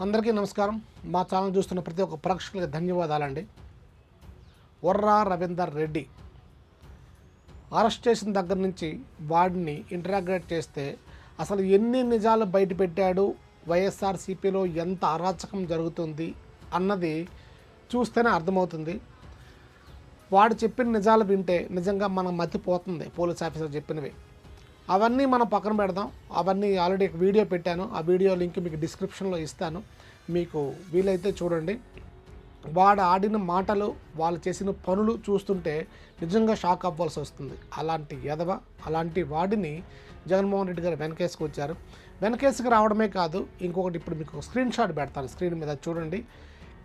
అందరికీ నమస్కారం. మా ఛానల్ చూస్తున్న ప్రతి ఒక్క ప్రేక్షకులకి ధన్యవాదాలండి. వర్రా రవీందర్ రెడ్డి అరెస్ట్ చేసిన దగ్గర నుంచి వాడిని ఇంటరాగ్రేట్ చేస్తే అసలు ఎన్ని నిజాలు బయటపెట్టాడు, వైఎస్ఆర్సీపీలో ఎంత అరాచకం జరుగుతుంది అన్నది చూస్తేనే అర్థమవుతుంది. వాడు చెప్పిన నిజాలు వింటే నిజంగా మనం మతిపోతుంది. పోలీస్ ఆఫీసర్ చెప్పినవి అవన్నీ మనం పక్కన పెడదాం. అవన్నీ ఆల్రెడీ వీడియో పెట్టాను. ఆ వీడియో లింక్ మీకు డిస్క్రిప్షన్లో ఇస్తాను. మీకు వీలైతే చూడండి. వాడు ఆడిన మాటలు, వాళ్ళు చేసిన పనులు చూస్తుంటే నిజంగా షాక్ అవ్వాల్సి వస్తుంది. అలాంటి ఎదవ, అలాంటి వాడిని జగన్మోహన్ రెడ్డి గారు వెనకేసుకు వచ్చారు. వెనకేసుకు రావడమే కాదు, ఇంకొకటి ఇప్పుడు మీకు స్క్రీన్ షాట్ పెడతాను. స్క్రీన్ మీద చూడండి.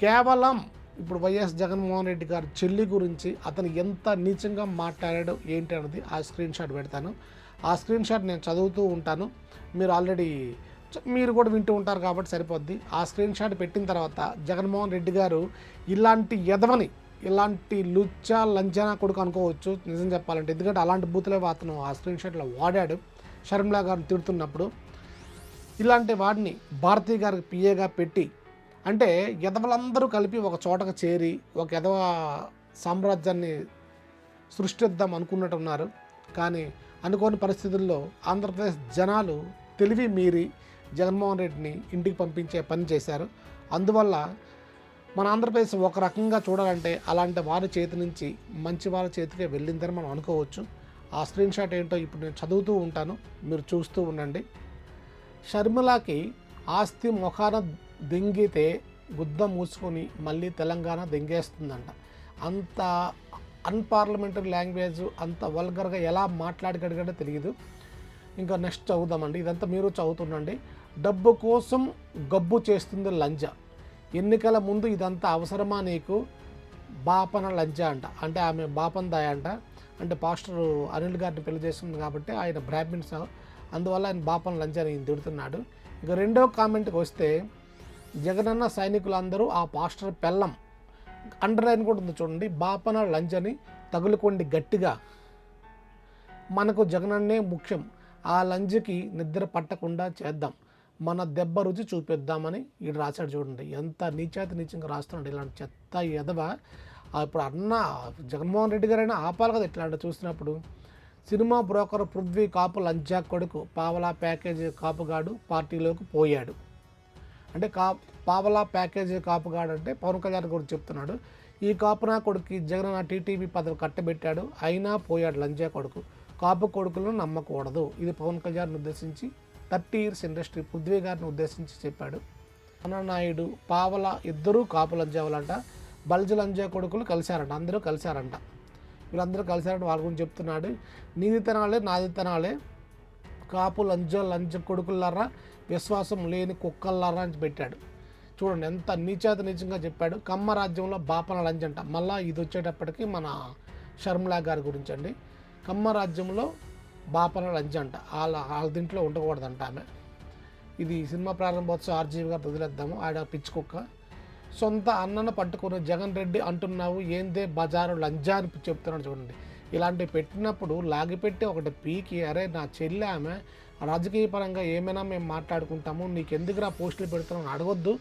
కేవలం ఇప్పుడు వైఎస్ జగన్మోహన్ రెడ్డి గారి చెల్లి గురించి అతను ఎంత నీచంగా మాట్లాడాడో ఏంటి అన్నది ఆ స్క్రీన్ షాట్ పెడతాను. ఆ స్క్రీన్ షాట్ నేను చదువుతూ ఉంటాను. మీరు కూడా వింటూ ఉంటారు కాబట్టి సరిపోద్ది. ఆ స్క్రీన్ షాట్ పెట్టిన తర్వాత జగన్మోహన్ రెడ్డి గారు ఇలాంటి ఎదవని, ఇలాంటి లుచ్చా లంచనా కొడుకు అనుకోవచ్చు నిజం చెప్పాలంటే. ఎందుకంటే అలాంటి బూతులే అతను ఆ స్క్రీన్ షాట్లో వాడాడు షర్మిలా గారిని తిడుతున్నప్పుడు. ఇలాంటి వాడిని భారతీ గారికి పిఏగా పెట్టి, అంటే ఎదవలందరూ కలిపి ఒక చోటకు చేరి ఒక ఎదవ సామ్రాజ్యాన్ని సృష్టిద్దాం అనుకున్నట్టున్నారు. కానీ అనుకోని పరిస్థితుల్లో ఆంధ్రప్రదేశ్ జనాలు తెలివి మీరి జగన్మోహన్ రెడ్డిని ఇంటికి పంపించే పని చేశారు. అందువల్ల మన ఆంధ్రప్రదేశ్ ఒక రకంగా చూడాలంటే అలాంటి వారి చేతి నుంచి మంచి వారి చేతికే వెళ్ళిందని మనం అనుకోవచ్చు. ఆ స్క్రీన్ షాట్ ఏంటో ఇప్పుడు నేను చదువుతూ ఉంటాను, మీరు చూస్తూ ఉండండి. షర్మిలాకి ఆస్తి మొఖాన దెంగితే గుద్ద మూసుకొని మళ్ళీ తెలంగాణ దెంగేస్తుందంట. అంత అన్పార్లమెంటరీ లాంగ్వేజ్, అంత వల్గర్గా ఎలా మాట్లాడగలిగాడో తెలియదు. ఇంకా నెక్స్ట్ చదువుదామండి. ఇదంతా మీరు చదువుతుండండి. డబ్బు కోసం గబ్బు చేస్తుంది లంజ. ఎన్నికల ముందు ఇదంతా అవసరమా నీకు? బాపన లంజ అంట. అంటే ఆమె బాపన దాయ అంట. అంటే పాస్టర్ అనిల్ గారిని పెళ్లి చేస్తుంది కాబట్టి ఆయన బ్రాహ్మిన్స్, అందువల్ల ఆయన బాపన లంజ అని తిడుతున్నాడు. ఇక రెండో కామెంట్కి వస్తే, జగనన్న సైనికులందరూ ఆ పాస్టర్ పెళ్ళం, అండర్లైన్ కూడా ఉంది చూడండి, బాపన లంజని తగులుకోండి గట్టిగా, మనకు జగనన్నే ముఖ్యం, ఆ లంజకి నిద్ర పట్టకుండా చేద్దాం, మన దెబ్బ రుచి చూపిద్దామని ఈడు రాశాడు చూడండి. ఎంత నీచంగా రాస్తున్నాడు ఇలాంటి చెత్త ఎదవ. ఇప్పుడు అన్న జగన్మోహన్ రెడ్డి గారైనా ఆపాలి కదా ఇట్లాంటి చూసినప్పుడు. సినిమా బ్రోకర్ పృథ్వీ కాపు లంజా కొడుకు పావలా ప్యాకేజీ కాపుగాడు పార్టీలోకి పోయాడు. అంటే పావలా ప్యాకేజీ కాపుగాడు అంటే పవన్ కళ్యాణ్ గురించి చెప్తున్నాడు. ఈ కాపునా కొడుకు జగన్ టీటీవీ పదవి కట్టబెట్టాడు, అయినా పోయాడు లంజా కొడుకు. కాపు కొడుకులను నమ్మకూడదు. ఇది పవన్ కళ్యాణ్ ఉద్దేశించి 30 years ఇండస్ట్రీ పృథ్వీ గారిని ఉద్దేశించి చెప్పాడు. నాయుడు పావల ఇద్దరూ కాపు లంజావులంట. బల్జ లంజా కొడుకులు కలిశారంట, అందరూ కలిశారంట. వీళ్ళందరూ కలిశారంట, వాళ్ళ గురించి చెప్తున్నాడు. నీది తినాలే నాది తినాలే, కాపు లంజ కొడుకులారా, విశ్వాసం లేని కుక్కల్లారా అని పెట్టాడు. చూడండి ఎంత నీచంగా చెప్పాడు. కమ్మ రాజ్యంలో బాపన లంజ అంట. మళ్ళీ ఇది వచ్చేటప్పటికి మన షర్మిలా గారి గురించి అండి. కమ్మ రాజ్యంలో బాపన లంజ అంట. వాళ్ళ దీంట్లో ఉండకూడదంట ఆమె. ఇది సినిమా ప్రారంభోత్సవం ఆర్జీవి గారు వదిలేద్దాము, ఆడ పిచ్చి కుక్క. సొంత అన్నను పట్టుకుని జగన్ రెడ్డి అంటున్నావు ఏందే బజారు లంజా అని చెప్తున్నాడు చూడండి. ఇలాంటివి పెట్టినప్పుడు లాగిపెట్టి ఒకటి పీకి, అరే నా చెల్లి ఆమె, రాజకీయ పరంగా ఏమైనా మేము మాట్లాడుకుంటాము, నీకెందుకురా పోస్టులు పెడుతున్నావు అడగొద్దు.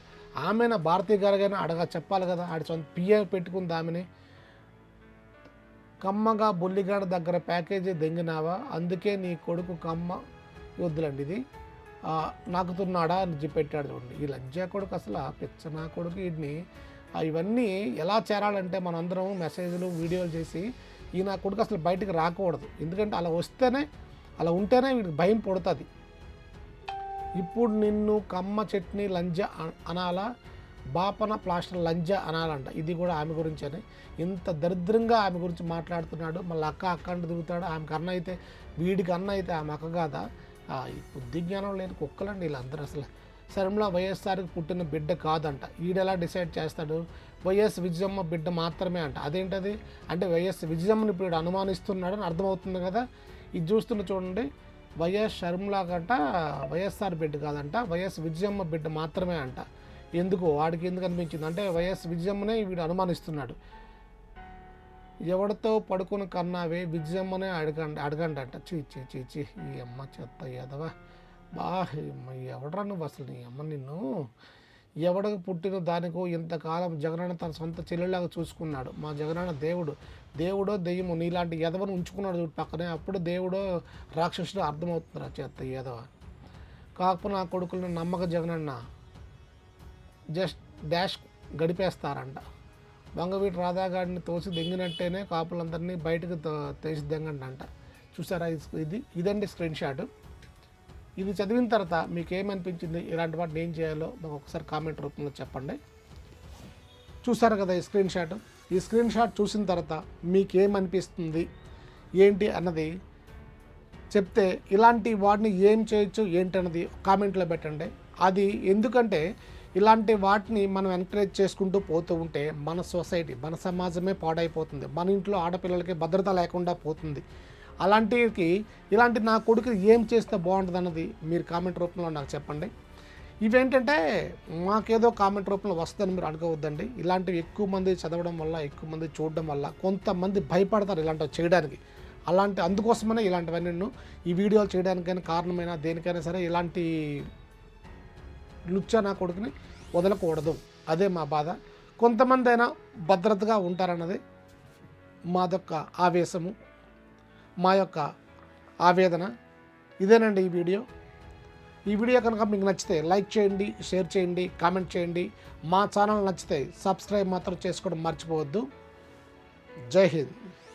ఆమెనా భారతీయ గారిగా చెప్పాలి కదా. ఆడి సొంత పిఏ పెట్టుకుంది ఆమెని. కమ్మగా బొల్లిగాడ దగ్గర ప్యాకేజీ దెంగినావా, అందుకే నీ కొడుకు కమ్మ వద్దులండి ఇది నాకుతున్నాడా అని పెట్టాడు చూడండి. ఈ లంజా కొడుకు అసలు పెచ్చనా కొడుకు. వీడిని ఇవన్నీ ఎలా చేరాలంటే మనందరం మెసేజ్లు వీడియోలు చేసి ఈ నా కొడుకు అసలు బయటకు రాకూడదు. ఎందుకంటే అలా ఉంటేనే వీడికి భయం పుడుతుంది. ఇప్పుడు నిన్ను కమ్మ చట్నీ లంజ అనాలా, బాపన ప్లాస్టర్ లంజ అనాలంట. ఇది కూడా ఆమె గురించేనే. ఇంత దరిద్రంగా ఆమె గురించి మాట్లాడుతున్నాడు. మళ్ళీ అక్క అంటే తిరుగుతాడు. ఆమెకు అన్న అయితే, వీడికి అన్న అయితే ఆమె అక్క కాదా? ఈ బుద్ధి జ్ఞానం లేని కుక్కలండి వీళ్ళందరూ. అసలు శర్మిల వైఎస్ఆర్కి పుట్టిన బిడ్డ కాదంట. ఈడెలా డిసైడ్ చేస్తాడు? వైఎస్ విజయమ్మ బిడ్డ మాత్రమే అంట. అదేంటది అంటే వైఎస్ విజయమ్మని ఇప్పుడు అనుమానిస్తున్నాడని అర్థమవుతుంది కదా. ఇది చూస్తున్న చూడండి, వైఎస్ షర్మిల గంట వైఎస్ఆర్ బిడ్డ కాదంట, వైఎస్ విజయమ్మ బిడ్డ మాత్రమే అంట. ఎందుకు వాడికి ఎందుకు అనిపించింది అంటే వైఎస్ విజయమ్మనే వీడు అనుమానిస్తున్నాడు. ఎవరితో పడుకుని కన్నావే విజయమ్మనే అడగండి చీ ఈ అమ్మ చెత్త ఎదవా. ఎవడరా నువ్వు అసలు, నీ అమ్మ నిన్ను ఎవడికి పుట్టిన దానికో ఇంతకాలం జగనన్న తన సొంత చెల్లెలాగా చూసుకున్నాడు. మా జగనన్న దేవుడో దెయ్యమో నీలాంటి ఎదవను ఉంచుకున్నాడు చూడు పక్కనే. అప్పుడు దేవుడో రాక్షసుడో అర్థమవుతుంది చేత ఎదవ. కాకపోతే నా కొడుకులను నమ్మక జగనన్న జస్ట్ డాష్ గడిపేస్తారంట. వంగవీటి రాధాగాడిని తోసి దెంగినట్టేనే కాపులందరినీ బయటకు తేసి దెంగండి. చూసారా, ఇదండి స్క్రీన్ షాట్. ఇది చదివిన తర్వాత మీకు ఏమనిపించింది, ఇలాంటి వాటిని ఏం చేయాలో మాకు ఒకసారి కామెంట్ రూపంలో చెప్పండి. చూసారు కదా ఈ స్క్రీన్ షాట్. ఈ స్క్రీన్ షాట్ చూసిన తర్వాత మీకు ఏమనిపిస్తుంది ఏంటి అన్నది చెప్తే, ఇలాంటి వాటిని ఏం చేయొచ్చు ఏంటన్నది కామెంట్లో పెట్టండి. అది ఎందుకంటే ఇలాంటి వాటిని మనం ఎంకరేజ్ చేసుకుంటూ పోతూ ఉంటే మన సొసైటీ, మన సమాజమే పాడైపోతుంది. మన ఇంట్లో ఆడపిల్లలకి భద్రత లేకుండా పోతుంది. ఇలాంటి నా కొడుకు ఏం చేస్తే బాగుంటుంది అన్నది మీరు కామెంట్ రూపంలో నాకు చెప్పండి. ఇవేంటంటే మాకేదో కామెంట్ రూపంలో వస్తుందని మీరు అనుకోవద్దండి. ఇలాంటివి ఎక్కువ మంది చదవడం వల్ల, ఎక్కువ మంది చూడడం వల్ల కొంతమంది భయపడతారు ఇలాంటివి చేయడానికి. అందుకోసమనే ఇలాంటివన్నీ ఈ వీడియోలు చేయడానికైనా కారణమైనా దేనికైనా సరే ఇలాంటి లుచ్చా నా కొడుకుని వదలకూడదు. అదే మా బాధ. కొంతమంది అయినా భద్రతగా ఉంటారన్నది మాదొక్క ఆవేశము, మా యొక్క ఆవేదన. ఇదేనండి ఈ వీడియో కనుక మీకు నచ్చితే లైక్ చేయండి, షేర్ చేయండి, కామెంట్ చేయండి. మా ఛానల్ నచ్చితే సబ్స్క్రైబ్ మాత్రం చేసుకోవడం మర్చిపోవద్దు. జై హింద్.